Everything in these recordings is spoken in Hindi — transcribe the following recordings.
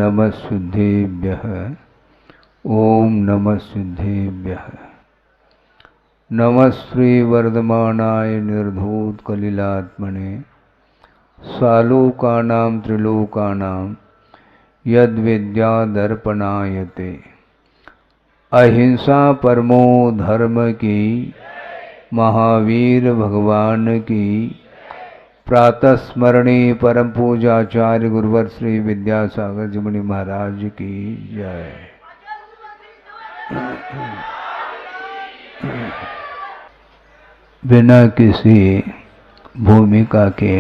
नमः शुद्धेभ्यः। ओम नमः शुद्धेभ्यः। नमः श्री वर्धमानाय निर्धूत कलिलात्मने सालोकानां त्रिलोकानां यद विद्या दर्पणायते। अहिंसा परमो धर्म की, महावीर भगवान की। प्रातः स्मरणीय परम पूजाचार्य गुरुवर श्री विद्यासागर जी मुनि महाराज की जय। बिना किसी भूमिका के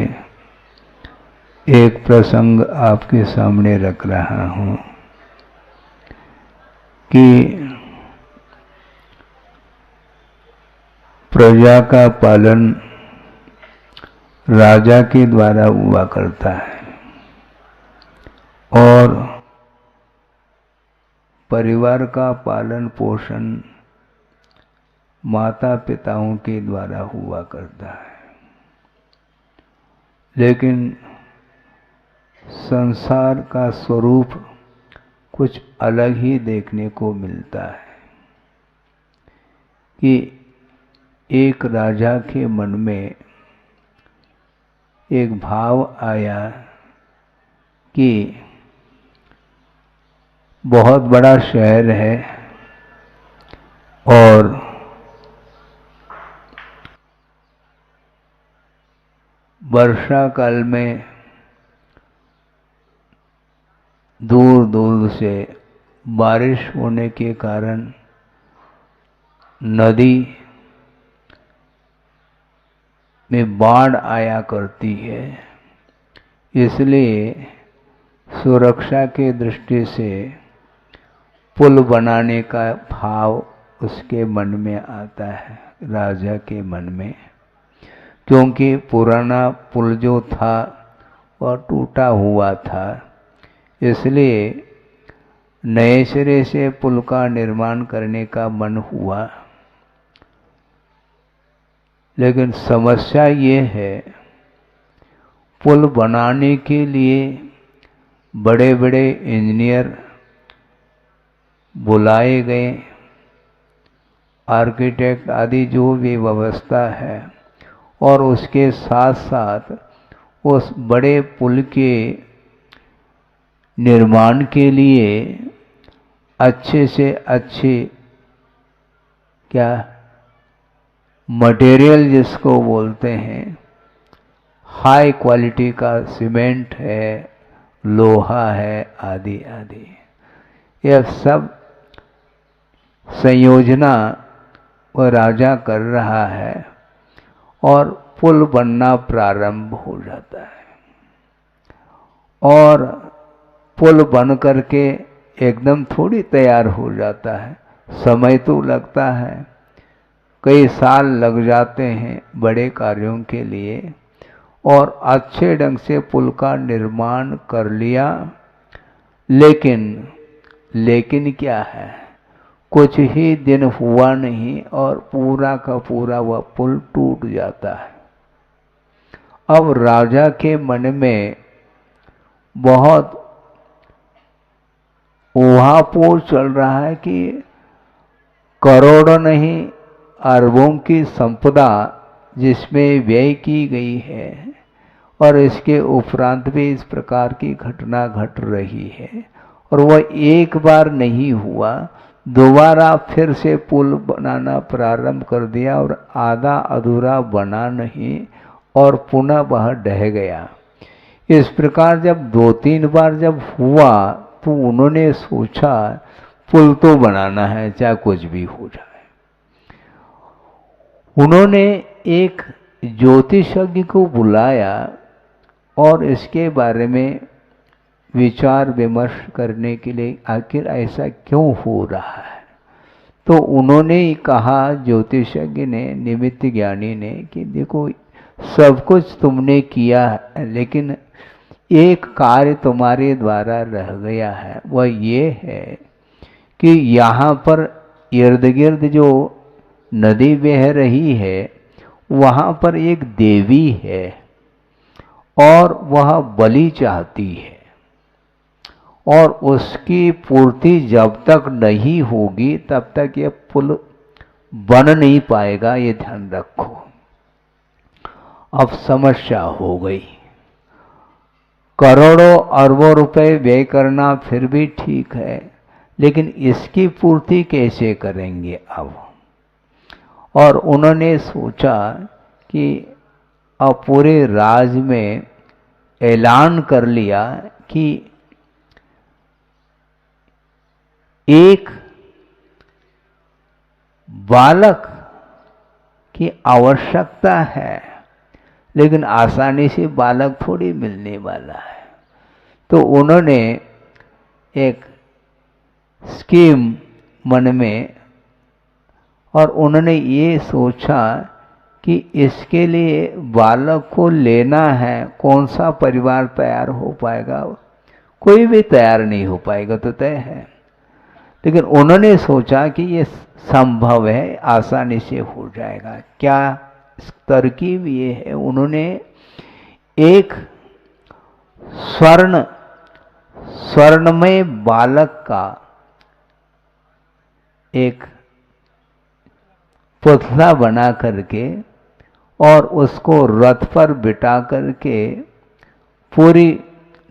एक प्रसंग आपके सामने रख रहा हूं कि प्रजा का पालन राजा के द्वारा हुआ करता है और परिवार का पालन पोषण माता पिताओं के द्वारा हुआ करता है। लेकिन संसार का स्वरूप कुछ अलग ही देखने को मिलता है कि एक राजा के मन में एक भाव आया कि बहुत बड़ा शहर है और वर्षा काल में दूर दूर से बारिश होने के कारण नदी में बाढ़ आया करती है, इसलिए सुरक्षा के दृष्टि से पुल बनाने का भाव उसके मन में आता है, राजा के मन में। क्योंकि पुराना पुल जो था वह टूटा हुआ था, इसलिए नए सिरे से पुल का निर्माण करने का मन हुआ। लेकिन समस्या ये है, पुल बनाने के लिए बड़े बड़े इंजीनियर बुलाए गए, आर्किटेक्ट आदि जो भी व्यवस्था है, और उसके साथ साथ उस बड़े पुल के निर्माण के लिए अच्छे से अच्छे क्या मटेरियल जिसको बोलते हैं, हाई क्वालिटी का सीमेंट है, लोहा है, आदि आदि, यह सब संयोजना वह राजा कर रहा है और पुल बनना प्रारंभ हो जाता है। और पुल बन करके एकदम थोड़ी तैयार हो जाता है, समय तो लगता है, कई साल लग जाते हैं बड़े कार्यों के लिए। और अच्छे ढंग से पुल का निर्माण कर लिया, लेकिन क्या है, कुछ ही दिन हुआ नहीं और पूरा का पूरा वह पुल टूट जाता है। अब राजा के मन में बहुत ऊहापोह चल रहा है कि करोड़ों नहीं अरबों की संपदा जिसमें व्यय की गई है और इसके उपरांत भी इस प्रकार की घटना घट रही है, और वह एक बार नहीं हुआ, दोबारा फिर से पुल बनाना प्रारंभ कर दिया और आधा अधूरा बना नहीं और पुनः वह ढह गया। इस प्रकार जब 2-3 बार जब हुआ तो उन्होंने सोचा पुल तो बनाना है, चाहे कुछ भी हो जाए। उन्होंने एक ज्योतिषज्ञ को बुलाया और इसके बारे में विचार विमर्श करने के लिए आखिर ऐसा क्यों हो रहा है। तो उन्होंने कहा, ज्योतिषज्ञ ने, निमित्त ज्ञानी ने, कि देखो सब कुछ तुमने किया है, लेकिन एक कार्य तुम्हारे द्वारा रह गया है। वह ये है कि यहाँ पर इर्द गिर्द जो नदी बह रही है वहाँ पर एक देवी है और वह बलि चाहती है। और उसकी पूर्ति जब तक नहीं होगी तब तक ये पुल बन नहीं पाएगा, ये ध्यान रखो। अब समस्या हो गई। करोड़ों अरबों रुपए व्यय करना फिर भी ठीक है, लेकिन इसकी पूर्ति कैसे करेंगे अब? और उन्होंने सोचा कि अब पूरे राज्य में ऐलान कर लिया कि एक बालक की आवश्यकता है, लेकिन आसानी से बालक थोड़ी मिलने वाला है। तो उन्होंने एक स्कीम मन में, और उन्होंने ये सोचा कि इसके लिए बालक को लेना है। कौन सा परिवार तैयार हो पाएगा? कोई भी तैयार नहीं हो पाएगा तो तय है, लेकिन उन्होंने सोचा कि ये संभव है, आसानी से हो जाएगा। क्या तरकीब ये है, उन्होंने एक स्वर्णमय बालक का एक पुतला बना करके और उसको रथ पर बिठा करके पूरी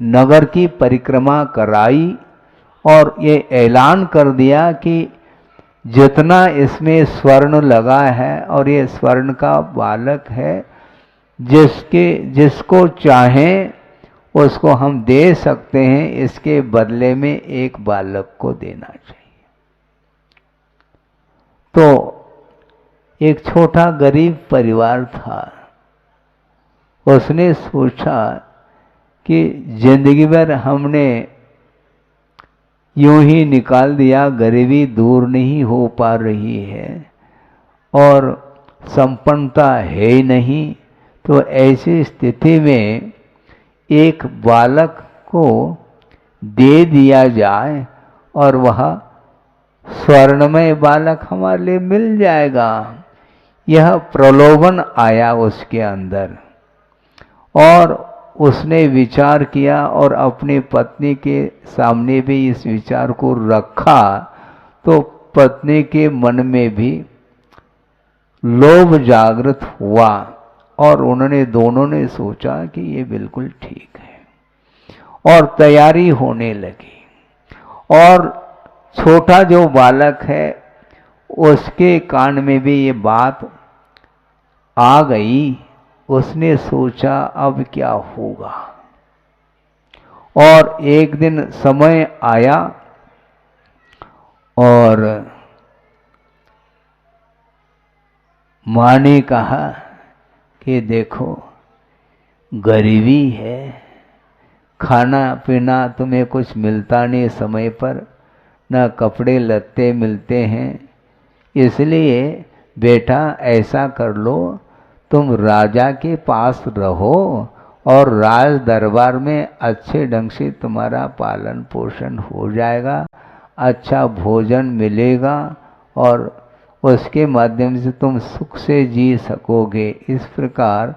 नगर की परिक्रमा कराई और ये ऐलान कर दिया कि जितना इसमें स्वर्ण लगा है और ये स्वर्ण का बालक है, जिसको चाहें उसको हम दे सकते हैं, इसके बदले में एक बालक को देना चाहिए। तो एक छोटा गरीब परिवार था, उसने सोचा कि जिंदगी भर हमने यूं ही निकाल दिया, गरीबी दूर नहीं हो पा रही है और संपन्नता है ही नहीं, तो ऐसी स्थिति में एक बालक को दे दिया जाए और वह स्वर्णमय बालक हमारे लिए मिल जाएगा। यह प्रलोभन आया उसके अंदर और उसने विचार किया और अपनी पत्नी के सामने भी इस विचार को रखा। तो पत्नी के मन में भी लोभ जागृत हुआ और उन्होंने दोनों ने सोचा कि ये बिल्कुल ठीक है और तैयारी होने लगी। और छोटा जो बालक है उसके कान में भी ये बात आ गई। उसने सोचा अब क्या होगा। और एक दिन समय आया और माँ ने कहा कि देखो गरीबी है, खाना पीना तुम्हें कुछ मिलता नहीं समय पर, न कपड़े लत्ते मिलते हैं, इसलिए बेटा ऐसा कर लो, तुम राजा के पास रहो और राज दरबार में अच्छे ढंग से तुम्हारा पालन पोषण हो जाएगा, अच्छा भोजन मिलेगा और उसके माध्यम से तुम सुख से जी सकोगे। इस प्रकार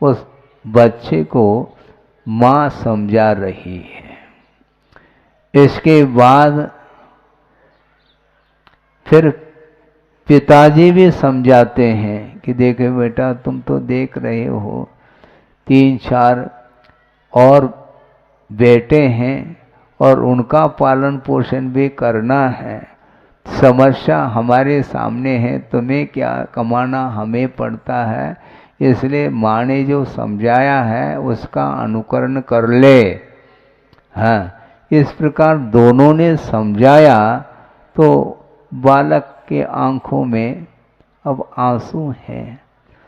उस बच्चे को माँ समझा रही है। इसके बाद फिर पिताजी भी समझाते हैं कि देखो बेटा, तुम तो देख रहे हो 3-4 और बेटे हैं और उनका पालन पोषण भी करना है। समस्या हमारे सामने है, तुम्हें क्या कमाना हमें पड़ता है, इसलिए माँ ने जो समझाया है उसका अनुकरण कर ले। हाँ, इस प्रकार दोनों ने समझाया तो बालक के आंखों में अब आंसू हैं।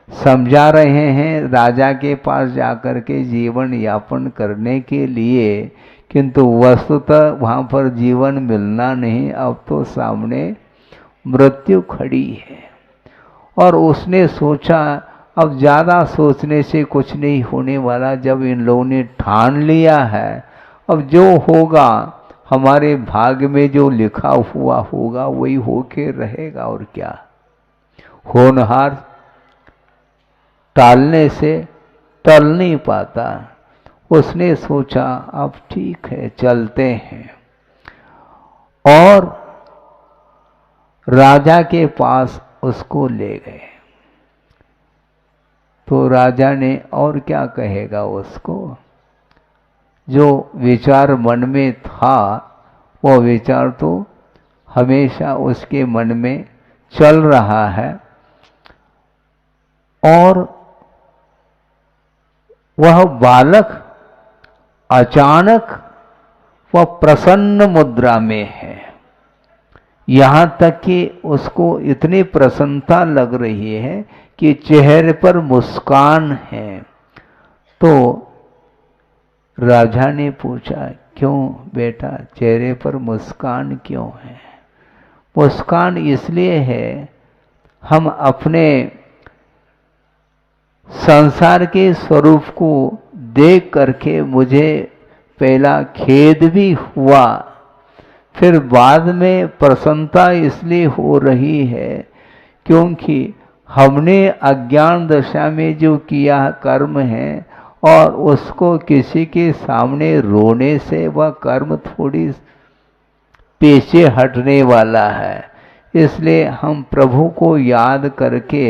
समझा रहे हैं राजा के पास जाकर के जीवन यापन करने के लिए, किंतु वस्तुतः वहाँ पर जीवन मिलना नहीं, अब तो सामने मृत्यु खड़ी है। और उसने सोचा अब ज़्यादा सोचने से कुछ नहीं होने वाला, जब इन लोगों ने ठान लिया है, अब जो होगा हमारे भाग्य में जो लिखा हुआ होगा वही होके रहेगा। और क्या, होनहार टालने से टल नहीं पाता। उसने सोचा अब ठीक है चलते हैं, और राजा के पास उसको ले गए। तो राजा ने और क्या कहेगा उसको, जो विचार मन में था वो विचार तो हमेशा उसके मन में चल रहा है, और वह बालक अचानक वह प्रसन्न मुद्रा में है। यहाँ तक कि उसको इतनी प्रसन्नता लग रही है कि चेहरे पर मुस्कान है। तो राजा ने पूछा, क्यों बेटा चेहरे पर मुस्कान क्यों है? मुस्कान इसलिए है, हम अपने संसार के स्वरूप को देख करके मुझे पहला खेद भी हुआ, फिर बाद में प्रसन्नता इसलिए हो रही है क्योंकि हमने अज्ञान दशा में जो किया कर्म है और उसको किसी के सामने रोने से वह कर्म थोड़ी पीछे हटने वाला है। इसलिए हम प्रभु को याद करके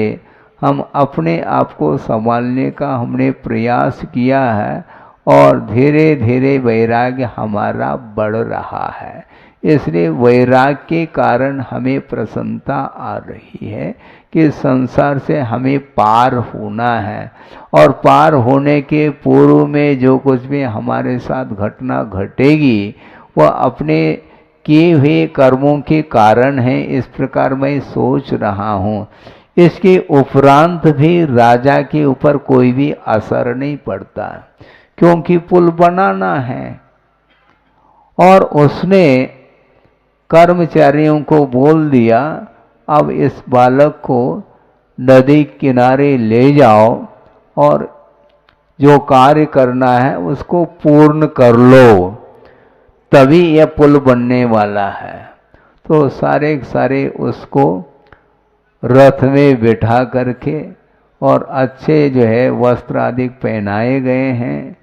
हम अपने आप को संभालने का हमने प्रयास किया है, और धीरे धीरे वैराग्य हमारा बढ़ रहा है। इसलिए वैराग्य के कारण हमें प्रसन्नता आ रही है कि संसार से हमें पार होना है, और पार होने के पूर्व में जो कुछ भी हमारे साथ घटना घटेगी वह अपने किए हुए कर्मों के कारण है। इस प्रकार मैं सोच रहा हूँ। इसके उपरांत भी राजा के ऊपर कोई भी असर नहीं पड़ता, क्योंकि पुल बनाना है। और उसने कर्मचारियों को बोल दिया, अब इस बालक को नदी किनारे ले जाओ और जो कार्य करना है उसको पूर्ण कर लो, तभी यह पुल बनने वाला है। तो सारे सारे उसको रथ में बिठा करके और अच्छे जो है वस्त्र आदि पहनाए गए हैं,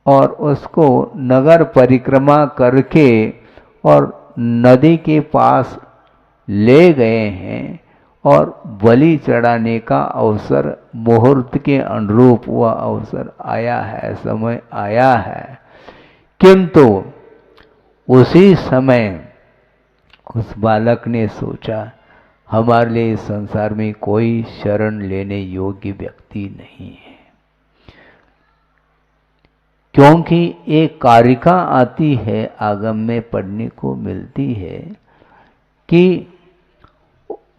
और उसको नगर परिक्रमा करके और नदी के पास ले गए हैं, और बलि चढ़ाने का अवसर मुहूर्त के अनुरूप वह अवसर आया है, समय आया है। किंतु उसी समय उस बालक ने सोचा, हमारे लिए इस संसार में कोई शरण लेने योग्य व्यक्ति नहीं है, क्योंकि एक कारिका आती है, आगम में पढ़ने को मिलती है कि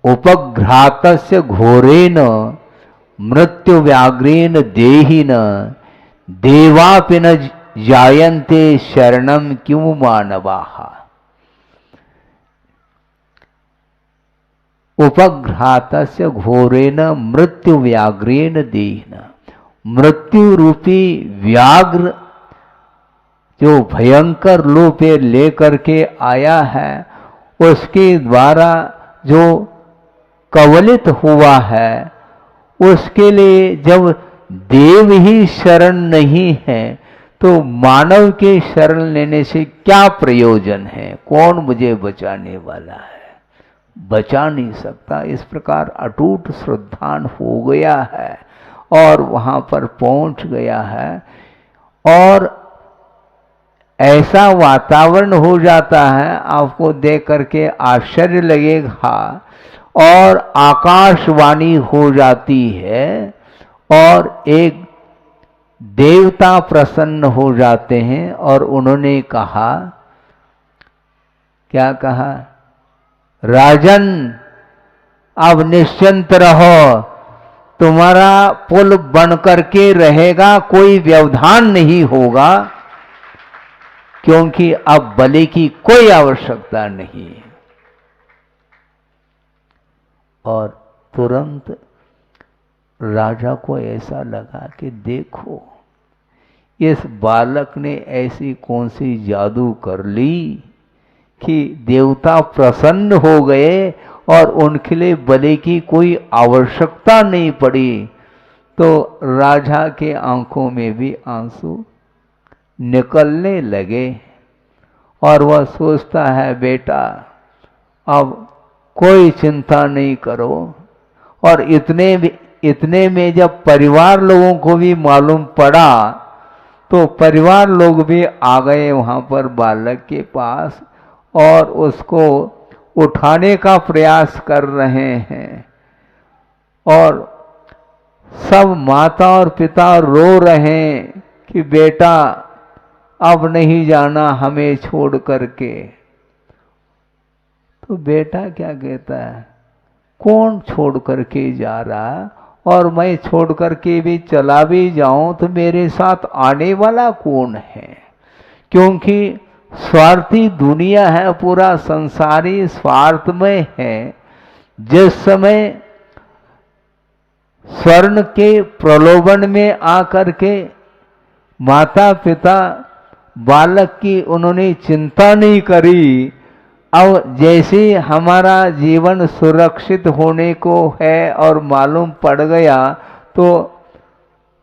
उपघ्रातस्य घोरेण मृत्यु व्याघ्रेण देहिन देवापि न जायन्ते शरणम क्यों मानवाः। उपघ्रातस्य घोरेण मृत्यु व्याघ्रेण देहिन, मृत्यु रूपी व्याघ्र जो भयंकर रूप लेकर के आया है, उसके द्वारा जो कवलित हुआ है, उसके लिए जब देव ही शरण नहीं है तो मानव के शरण लेने से क्या प्रयोजन है? कौन मुझे बचाने वाला है? बचा नहीं सकता। इस प्रकार अटूट श्रद्धान हो गया है और वहां पर पहुंच गया है, और ऐसा वातावरण हो जाता है, आपको देख करके आश्चर्य लगेगा, और आकाशवाणी हो जाती है, और एक देवता प्रसन्न हो जाते हैं, और उन्होंने कहा, क्या कहा? राजन अब निश्चिंत रहो, तुम्हारा पुल बन करके रहेगा, कोई व्यवधान नहीं होगा, क्योंकि अब बलि की कोई आवश्यकता नहीं है। और तुरंत राजा को ऐसा लगा कि देखो, इस बालक ने ऐसी कौन सी जादू कर ली कि देवता प्रसन्न हो गए और उनके लिए बलि की कोई आवश्यकता नहीं पड़ी। तो राजा के आंखों में भी आंसू निकलने लगे और वह सोचता है बेटा अब कोई चिंता नहीं करो। और इतने में जब परिवार लोगों को भी मालूम पड़ा तो परिवार लोग भी आ गए वहाँ पर बालक के पास और उसको उठाने का प्रयास कर रहे हैं। और सब माता और पिता रो रहे हैं कि बेटा अब नहीं जाना हमें छोड़ करके। तो बेटा क्या कहता है, कौन छोड़ करके जा रहा, और मैं छोड़ करके भी चला भी जाऊं तो मेरे साथ आने वाला कौन है। क्योंकि स्वार्थी दुनिया है, पूरा संसारी स्वार्थमय है। जिस समय स्वर्ण के प्रलोभन में आकर के माता पिता बालक की उन्होंने चिंता नहीं करी, अब जैसे हमारा जीवन सुरक्षित होने को है और मालूम पड़ गया तो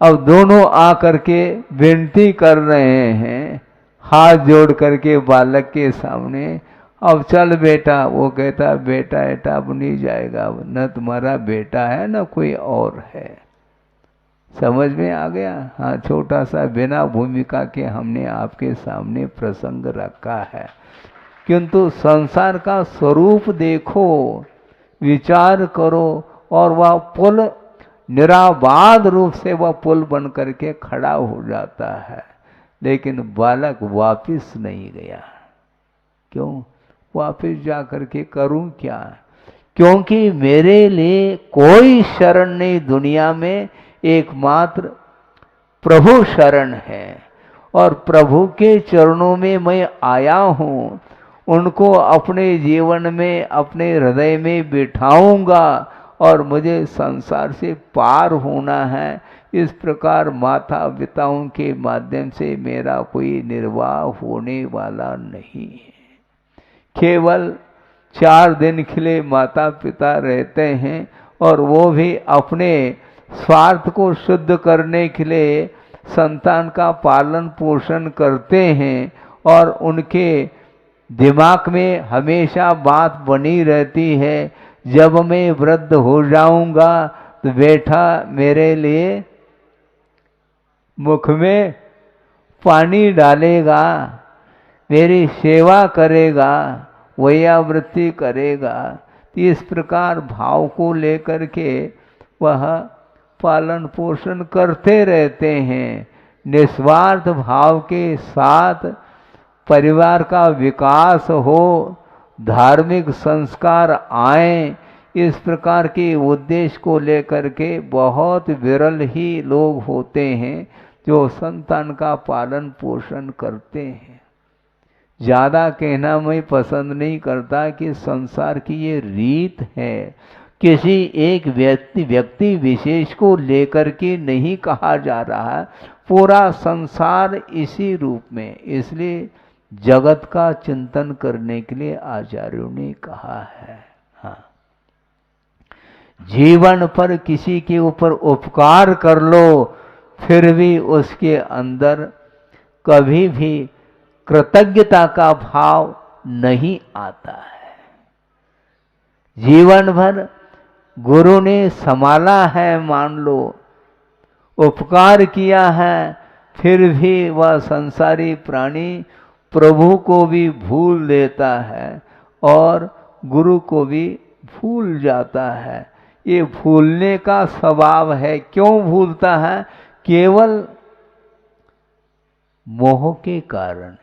अब दोनों आकर के विनती कर रहे हैं हाथ जोड़ करके बालक के सामने, अब चल बेटा। वो कहता बेटा बेटा अब नहीं जाएगा, न तुम्हारा बेटा है न कोई और है। समझ में आ गया। हाँ, छोटा सा बिना भूमिका के हमने आपके सामने प्रसंग रखा है, किंतु संसार का स्वरूप देखो, विचार करो, और वह पुल निराबाद रूप से वह पुल बन करके खड़ा हो जाता है। लेकिन बालक वापिस नहीं गया। क्यों? वापिस जा करके करूं क्या? क्योंकि मेरे लिए कोई शरण नहीं दुनिया में, एकमात्र प्रभु शरण है। और प्रभु के चरणों में मैं आया हूँ, उनको अपने जीवन में अपने हृदय में बिठाऊंगा और मुझे संसार से पार होना है। इस प्रकार माता पिताओं के माध्यम से मेरा कोई निर्वाह होने वाला नहीं है। केवल 4 दिन के लिए माता पिता रहते हैं और वो भी अपने स्वार्थ को शुद्ध करने के लिए संतान का पालन पोषण करते हैं। और उनके दिमाग में हमेशा बात बनी रहती है, जब मैं वृद्ध हो जाऊंगा तो बेटा मेरे लिए मुख में पानी डालेगा, मेरी सेवा करेगा, वैयावृत्ति करेगा। इस प्रकार भाव को लेकर के वह पालन पोषण करते रहते हैं। निस्वार्थ भाव के साथ परिवार का विकास हो, धार्मिक संस्कार आए, इस प्रकार के उद्देश्य को लेकर के बहुत विरल ही लोग होते हैं जो संतान का पालन पोषण करते हैं। ज़्यादा कहना मैं पसंद नहीं करता कि संसार की ये रीत है, किसी एक व्यक्ति विशेष को लेकर के नहीं कहा जा रहा, पूरा संसार इसी रूप में। इसलिए जगत का चिंतन करने के लिए आचार्यों ने कहा है। हाँ, जीवन पर किसी के ऊपर उपकार कर लो, फिर भी उसके अंदर कभी भी कृतज्ञता का भाव नहीं आता है। जीवन भर गुरु ने संभाला है, मान लो उपकार किया है, फिर भी वह संसारी प्राणी प्रभु को भी भूल देता है और गुरु को भी भूल जाता है। ये भूलने का स्वभाव है। क्यों भूलता है? केवल मोह के कारण।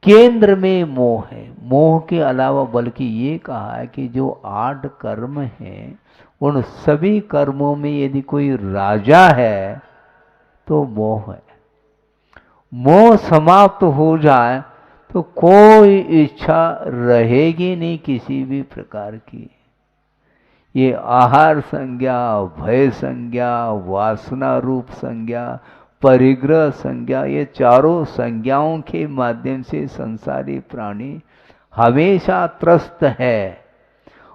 केंद्र में मोह है। मोह के अलावा बल्कि ये कहा है कि जो 8 कर्म हैं, उन सभी कर्मों में यदि कोई राजा है तो मोह है। मोह समाप्त हो जाए तो कोई इच्छा रहेगी नहीं किसी भी प्रकार की। ये आहार संज्ञा, भय संज्ञा, वासना रूप संज्ञा, परिग्रह संज्ञा, ये चारों संज्ञाओं के माध्यम से संसारी प्राणी हमेशा त्रस्त है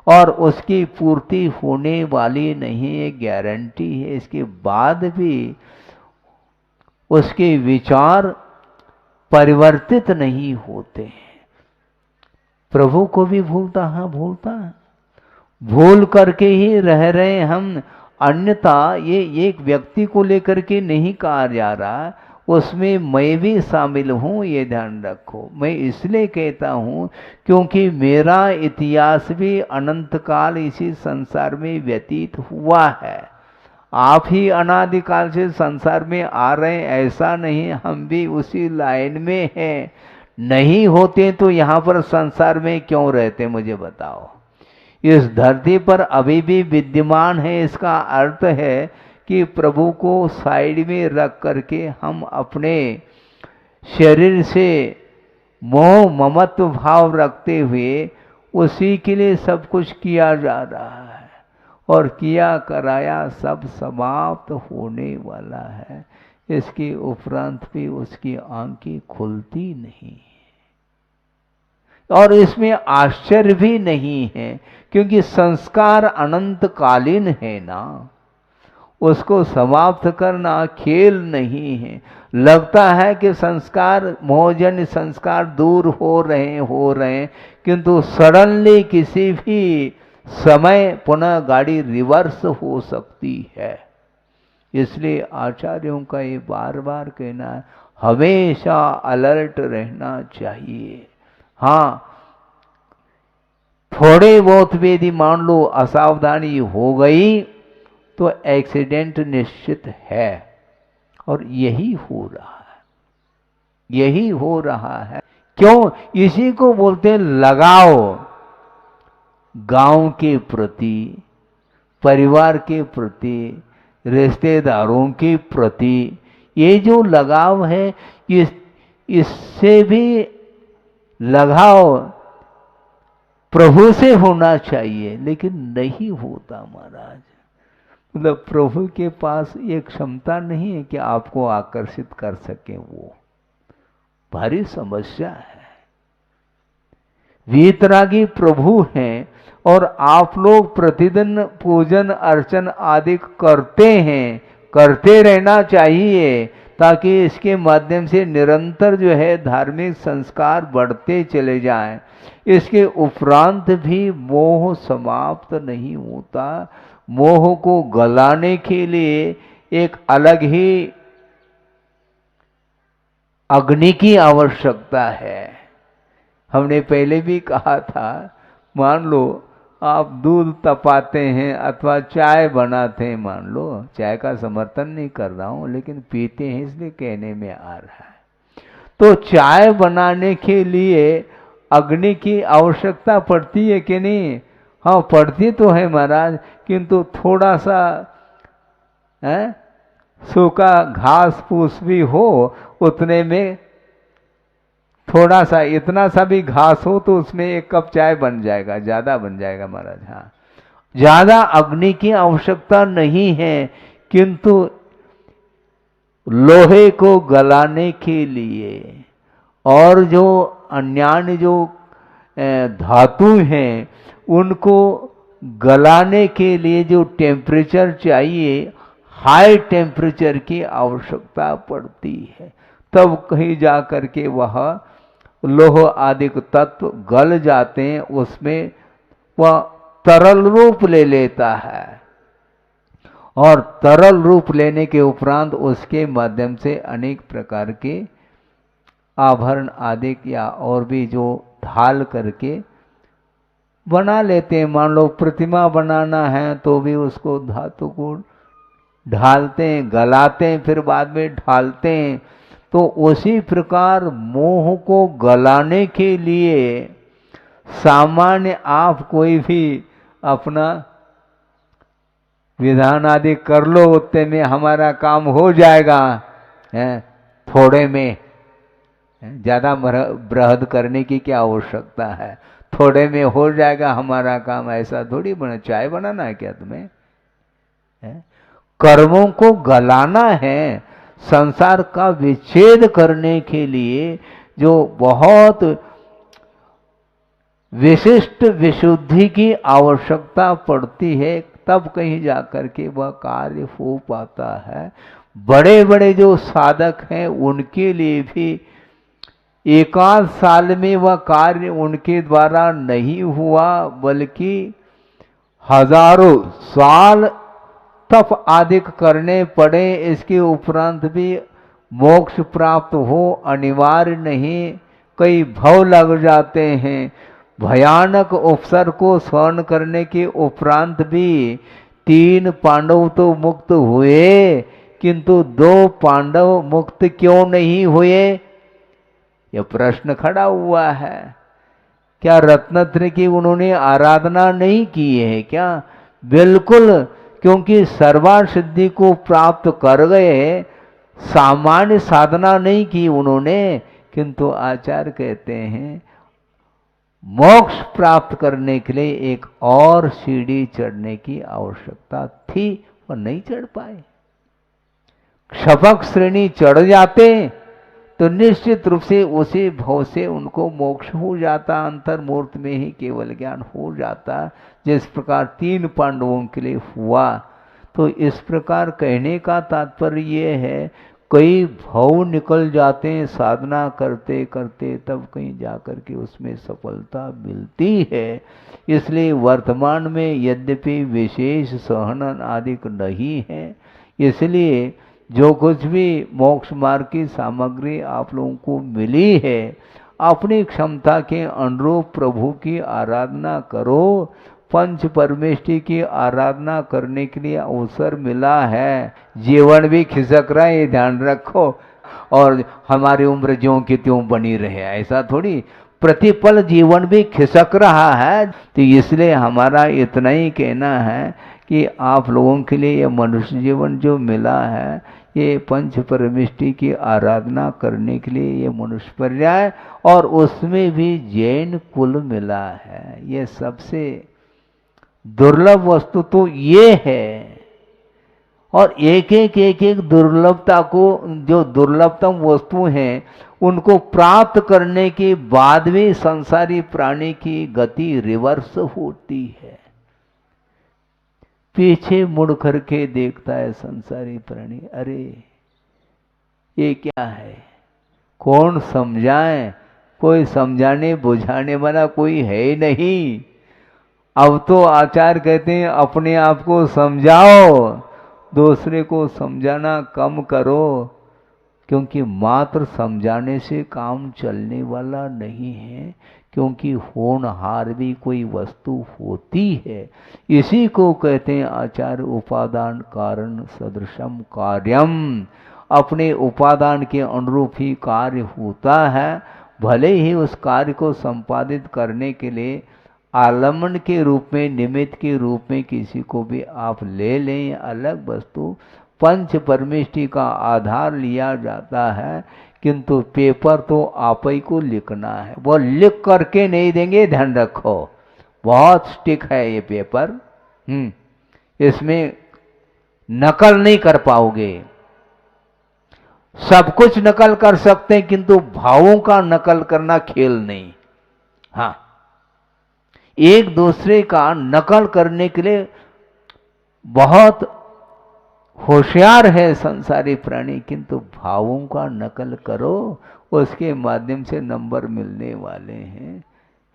और उसकी पूर्ति होने वाली नहीं है, गारंटी है। इसके बाद भी उसके विचार परिवर्तित नहीं होते हैं। प्रभु को भी भूलता, हाँ भूलता है, भूल करके ही रह रहे हम। अन्यथा ये एक व्यक्ति को लेकर के नहीं कहा जा रहा, उसमें मैं भी शामिल हूँ, ये ध्यान रखो। मैं इसलिए कहता हूँ क्योंकि मेरा इतिहास भी अनंत काल इसी संसार में व्यतीत हुआ है। आप ही अनादिकाल से संसार में आ रहे हैं ऐसा नहीं, हम भी उसी लाइन में हैं। नहीं होते तो यहाँ पर संसार में क्यों रहते, मुझे बताओ। इस धरती पर अभी भी विद्यमान है, इसका अर्थ है कि प्रभु को साइड में रख करके हम अपने शरीर से मोह ममत्व भाव रखते हुए उसी के लिए सब कुछ किया जा रहा है, और किया कराया सब समाप्त होने वाला है। इसके उपरांत भी उसकी आंखें खुलती नहीं, और इसमें आश्चर्य भी नहीं है क्योंकि संस्कार अनंतकालीन है ना, उसको समाप्त करना खेल नहीं है। लगता है कि संस्कार मोहजन्य संस्कार दूर हो रहे, किंतु सडनली किसी भी समय पुनः गाड़ी रिवर्स हो सकती है। इसलिए आचार्यों का ये बार बार कहना है, हमेशा अलर्ट रहना चाहिए। हाँ, थोड़े बहुत भी यदि मान लो असावधानी हो गई तो एक्सीडेंट निश्चित है, और यही हो रहा है, यही हो रहा है। क्यों? इसी को बोलते हैं लगाव, गांव के प्रति, परिवार के प्रति, रिश्तेदारों के प्रति। ये जो लगाव है, इससे भी लगाव प्रभु से होना चाहिए, लेकिन नहीं होता महाराज। मतलब प्रभु के पास ये क्षमता नहीं है कि आपको आकर्षित कर सके, वो भारी समस्या है। वीतरागी प्रभु हैं और आप लोग प्रतिदिन पूजन अर्चन आदि करते हैं, करते रहना चाहिए, ताकि इसके माध्यम से निरंतर जो है धार्मिक संस्कार बढ़ते चले जाएं। इसके उपरांत भी मोह समाप्त नहीं होता। मोह को गलाने के लिए एक अलग ही अग्नि की आवश्यकता है। हमने पहले भी कहा था, मान लो आप दूध तपाते हैं अथवा चाय बनाते हैं, मान लो, चाय का समर्थन नहीं कर रहा हूं, लेकिन पीते हैं इसलिए कहने में आ रहा है। तो चाय बनाने के लिए अग्नि की आवश्यकता पड़ती है कि नहीं? हाँ, पड़ती तो है महाराज, किंतु थोड़ा सा सूखा घास फूस भी हो, उतने में थोड़ा सा, इतना सा भी घास हो तो उसमें एक कप चाय बन जाएगा, ज्यादा बन जाएगा महाराज। हाँ, ज्यादा अग्नि की आवश्यकता नहीं है, किंतु लोहे को गलाने के लिए और जो अन्य जो धातु हैं उनको गलाने के लिए जो टेम्परेचर चाहिए, हाई टेम्परेचर की आवश्यकता पड़ती है। तब कहीं जा करके वह लोह आदि तत्व गल जाते हैं, उसमें वह तरल रूप ले लेता है, और तरल रूप लेने के उपरांत उसके माध्यम से अनेक प्रकार के आभरण आदि या और भी जो ढाल करके बना लेते हैं। मान लो प्रतिमा बनाना है तो भी उसको धातु को ढालते हैं, गलाते हैं, फिर बाद में ढालते हैं। तो उसी प्रकार मोह को गलाने के लिए सामान्य आप कोई भी अपना विधान आदि कर लो, उतने में हमारा काम हो जाएगा, थोड़े में ज्यादा बृहद करने की क्या आवश्यकता है, थोड़े में हो जाएगा हमारा काम। ऐसा थोड़ी बना, चाय बनाना है क्या तुम्हें? कर्मों को गलाना है, संसार का विच्छेद करने के लिए जो बहुत विशिष्ट विशुद्धि की आवश्यकता पड़ती है, तब कहीं जाकर के वह कार्य हो पाता है। बड़े बड़े जो साधक हैं उनके लिए भी एकाध साल में वह कार्य उनके द्वारा नहीं हुआ, बल्कि हजारों साल तप आदिक करने पड़े। इसके उपरांत भी मोक्ष प्राप्त हो अनिवार्य नहीं, कई भव लग जाते हैं। भयानक अवसर को सहन करने के उपरांत भी 3 पांडव तो मुक्त हुए, किंतु 2 पांडव मुक्त क्यों नहीं हुए, यह प्रश्न खड़ा हुआ है। क्या रत्नत्र की उन्होंने आराधना नहीं की है क्या? बिल्कुल, क्योंकि सर्वासिद्धि को प्राप्त कर गए, सामान्य साधना नहीं की उन्होंने। किंतु आचार्य कहते हैं मोक्ष प्राप्त करने के लिए एक और सीढ़ी चढ़ने की आवश्यकता थी, और नहीं चढ़ पाए। क्षपक श्रेणी चढ़ जाते तो निश्चित रूप से उसी भव से उनको मोक्ष हो जाता, अंतर्मूर्त में ही केवल ज्ञान हो जाता, जिस प्रकार 3 पांडवों के लिए हुआ। तो इस प्रकार कहने का तात्पर्य ये है, कई भव निकल जाते हैं साधना करते करते, तब कहीं जाकर के उसमें सफलता मिलती है। इसलिए वर्तमान में यद्यपि विशेष सहनन आदि नहीं है, इसलिए जो कुछ भी मोक्ष मार्ग की सामग्री आप लोगों को मिली है, अपनी क्षमता के अनुरूप प्रभु की आराधना करो। पंच परमेष्टि की आराधना करने के लिए अवसर मिला है। जीवन भी खिसक रहा है, ये ध्यान रखो, और हमारी उम्र ज्यों की त्यों बनी रहे, ऐसा थोड़ी। प्रतिपल जीवन भी खिसक रहा है। तो इसलिए हमारा इतना ही कहना है कि आप लोगों के लिए ये मनुष्य जीवन जो मिला है, ये पंच परमेष्टि की आराधना करने के लिए ये मनुष्य पर्याय, और उसमें भी जैन कुल मिला है। ये सबसे दुर्लभ वस्तु तो ये है। और एक एक दुर्लभता को, जो दुर्लभतम वस्तु हैं, उनको प्राप्त करने के बाद भी संसारी प्राणी की गति रिवर्स होती है। पीछे मुड़ करके देखता है संसारी प्राणी, अरे ये क्या है, कौन समझाए? कोई समझाने बुझाने वाला कोई है ही नहीं। अब तो आचार्य कहते हैं अपने आप को समझाओ, दूसरे को समझाना कम करो, क्योंकि मात्र समझाने से काम चलने वाला नहीं है, क्योंकि होनहार भी कोई वस्तु होती है। इसी को कहते हैं आचार्य उपादान कारण सदृशम कार्यम। अपने उपादान के अनुरूप ही कार्य होता है। भले ही उस कार्य को संपादित करने के लिए आलम्बन के रूप में, निमित्त के रूप में किसी को भी आप ले लें, अलग वस्तु, पंच परमेष्टि का आधार लिया जाता है। किंतु पेपर तो आप ही को लिखना है, वो लिख करके नहीं देंगे, ध्यान रखो, बहुत स्टिक है ये पेपर। इसमें नकल नहीं कर पाओगे। सब कुछ नकल कर सकते हैं, किंतु भावों का नकल करना खेल नहीं। हाँ, एक दूसरे का नकल करने के लिए बहुत होशियार है संसारी प्राणी, किंतु भावों का नकल करो, उसके माध्यम से नंबर मिलने वाले हैं।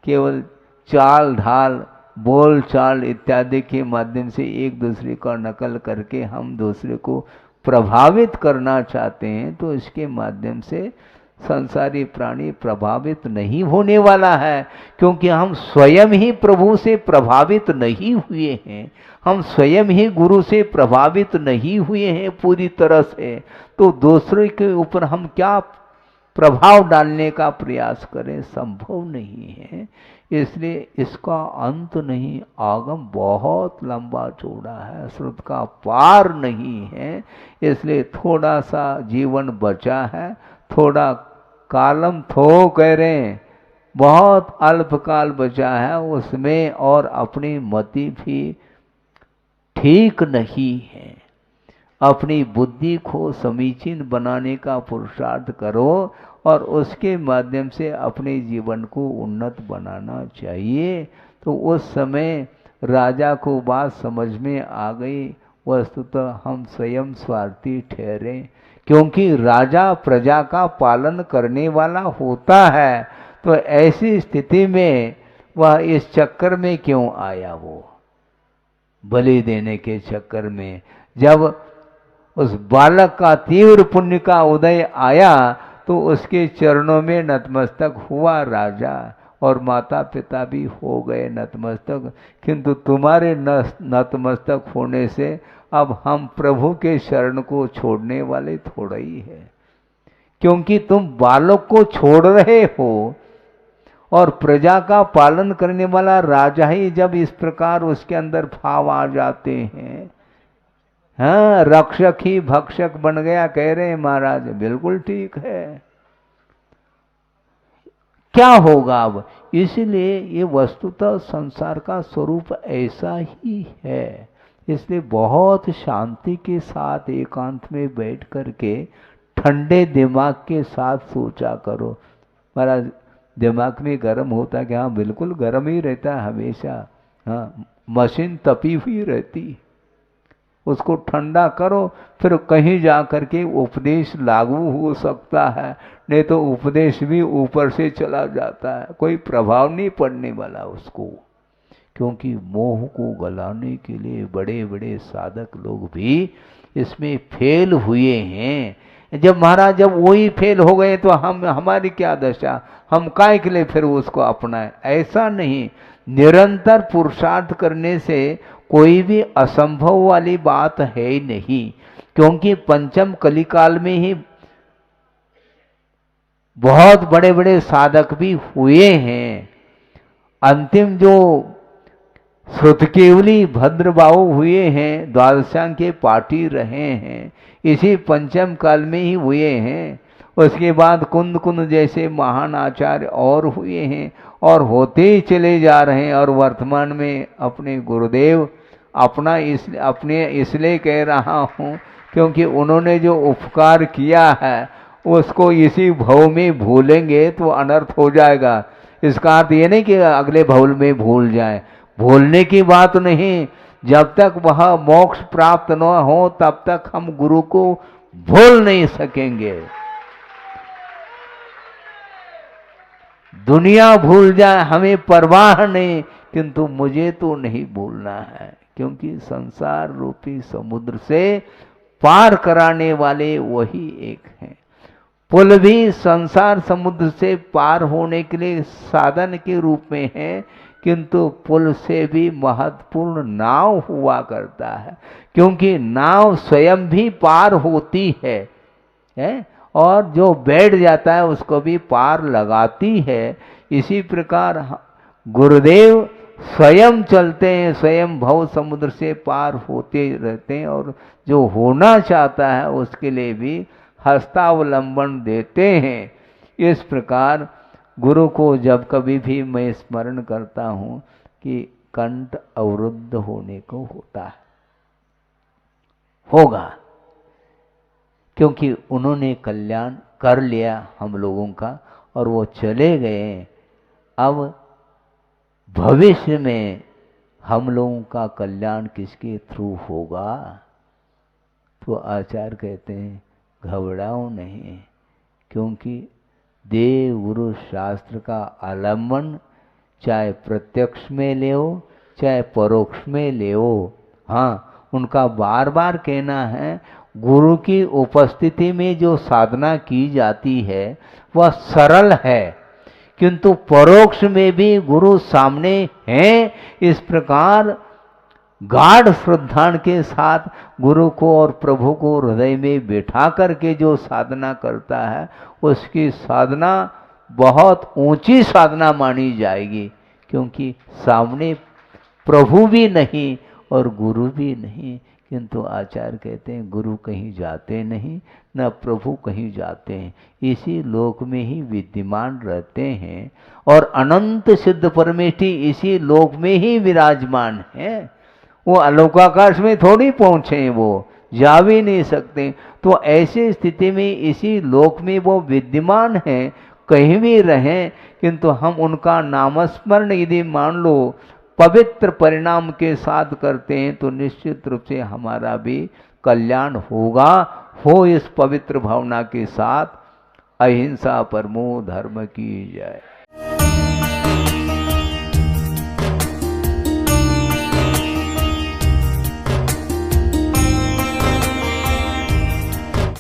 केवल चाल ढाल, बोल चाल इत्यादि के माध्यम से एक दूसरे का नकल करके हम दूसरे को प्रभावित करना चाहते हैं, तो इसके माध्यम से संसारी प्राणी प्रभावित नहीं होने वाला है, क्योंकि हम स्वयं ही प्रभु से प्रभावित नहीं हुए हैं, हम स्वयं ही गुरु से प्रभावित नहीं हुए हैं पूरी तरह से। तो दूसरे के ऊपर हम क्या प्रभाव डालने का प्रयास करें, संभव नहीं है। इसलिए इसका अंत नहीं, आगम बहुत लंबा चौड़ा है, श्रुत का पार नहीं है। इसलिए थोड़ा सा जीवन बचा है, थोड़ा कालम थो कह रहे हैं, बहुत अल्पकाल बचा है उसमें, और अपनी मति भी ठीक नहीं है। अपनी बुद्धि को समीचीन बनाने का पुरुषार्थ करो, और उसके माध्यम से अपने जीवन को उन्नत बनाना चाहिए। तो उस समय राजा को बात समझ में आ गई, वस्तुतः हम स्वयं स्वार्थी ठहरे, क्योंकि राजा प्रजा का पालन करने वाला होता है। तो ऐसी स्थिति में वह इस चक्कर में क्यों आया? वो बलि देने के चक्कर में जब उस बालक का तीव्र पुण्य का उदय आया तो उसके चरणों में नतमस्तक हुआ राजा, और माता पिता भी हो गए नतमस्तक। किंतु तुम्हारे नतमस्तक होने से अब हम प्रभु के शरण को छोड़ने वाले थोड़ा ही है, क्योंकि तुम बालक को छोड़ रहे हो, और प्रजा का पालन करने वाला राजा ही जब इस प्रकार उसके अंदर भाव आ जाते हैं, हाँ, रक्षक ही भक्षक बन गया कह रहे हैं महाराज। बिल्कुल ठीक है। क्या होगा अब? इसलिए ये वस्तुतः संसार का स्वरूप ऐसा ही है। इसलिए बहुत शांति के साथ एकांत में बैठ करके ठंडे दिमाग के साथ सोचा करो। महाराज दिमाग में गर्म होता क्या? हाँ, बिल्कुल गर्म ही रहता है हमेशा। हाँ, मशीन तपी हुई रहती, उसको ठंडा करो, फिर कहीं जा करके उपदेश लागू हो सकता है, नहीं तो उपदेश भी ऊपर से चला जाता है, कोई प्रभाव नहीं पड़ने वाला उसको। क्योंकि मोह को गलाने के लिए बड़े बड़े साधक लोग भी इसमें फेल हुए हैं। जब महाराज जब वही फेल हो गए तो हमारी क्या दशा? हम काय के लिए फिर उसको अपनाएं? ऐसा नहीं, निरंतर पुरुषार्थ करने से कोई भी असंभव वाली बात है ही नहीं। क्योंकि पंचम कलिकाल में ही बहुत बड़े बड़े साधक भी हुए हैं। अंतिम जो श्रुतकेवली भद्रबाहु हुए हैं, द्वादशांग के पाठी रहे हैं, इसी पंचम काल में ही हुए हैं। उसके बाद कुंद कुंद जैसे महान आचार्य और हुए हैं, और होते ही चले जा रहे हैं। और वर्तमान में अपने गुरुदेव अपने इसलिए कह रहा हूँ क्योंकि उन्होंने जो उपकार किया है उसको इसी भव में भूलेंगे तो अनर्थ हो जाएगा। इसका अर्थ ये नहीं कि अगले भव में भूल जाए, भूलने की बात नहीं। जब तक वह मोक्ष प्राप्त न हो तब तक हम गुरु को भूल नहीं सकेंगे। दुनिया भूल जाए हमें परवाह नहीं, किंतु मुझे तो नहीं भूलना है, क्योंकि संसार रूपी समुद्र से पार कराने वाले वही एक हैं। पुल भी संसार समुद्र से पार होने के लिए साधन के रूप में है, किंतु पुल से भी महत्वपूर्ण नाव हुआ करता है, क्योंकि नाव स्वयं भी पार होती है और जो बैठ जाता है उसको भी पार लगाती है। इसी प्रकार गुरुदेव स्वयं चलते हैं, स्वयं भव समुद्र से पार होते रहते हैं, और जो होना चाहता है उसके लिए भी हस्तावलंबन देते हैं। इस प्रकार गुरु को जब कभी भी मैं स्मरण करता हूँ कि कंठ अवरुद्ध होने को होता है, होगा, क्योंकि उन्होंने कल्याण कर लिया हम लोगों का और वो चले गए। अब भविष्य में हम लोगों का कल्याण किसके थ्रू होगा? तो आचार्य कहते हैं घबराओ नहीं, क्योंकि देव गुरु शास्त्र का आलम्बन चाहे प्रत्यक्ष में ले हो चाहे परोक्ष में ले हो, हाँ, उनका बार बार कहना है गुरु की उपस्थिति में जो साधना की जाती है वह सरल है, किंतु परोक्ष में भी गुरु सामने हैं। इस प्रकार गाढ़ श्रद्धा के साथ गुरु को और प्रभु को हृदय में बैठा करके जो साधना करता है उसकी साधना बहुत ऊंची साधना मानी जाएगी, क्योंकि सामने प्रभु भी नहीं और गुरु भी नहीं। किंतु आचार्य कहते हैं गुरु कहीं जाते नहीं, न प्रभु कहीं जाते हैं, इसी लोक में ही विद्यमान रहते हैं, और अनंत सिद्ध परमेष्ठी इसी लोक में ही विराजमान है। वो अलौकाकाश में थोड़ी पहुँचे, वो जा भी नहीं सकते। तो ऐसी स्थिति में इसी लोक में वो विद्यमान हैं, कहीं भी रहें, किंतु हम उनका नामस्मरण यदि मान लो पवित्र परिणाम के साथ करते हैं तो निश्चित रूप से हमारा भी कल्याण होगा। हो इस पवित्र भावना के साथ। अहिंसा परमो धर्म की जय।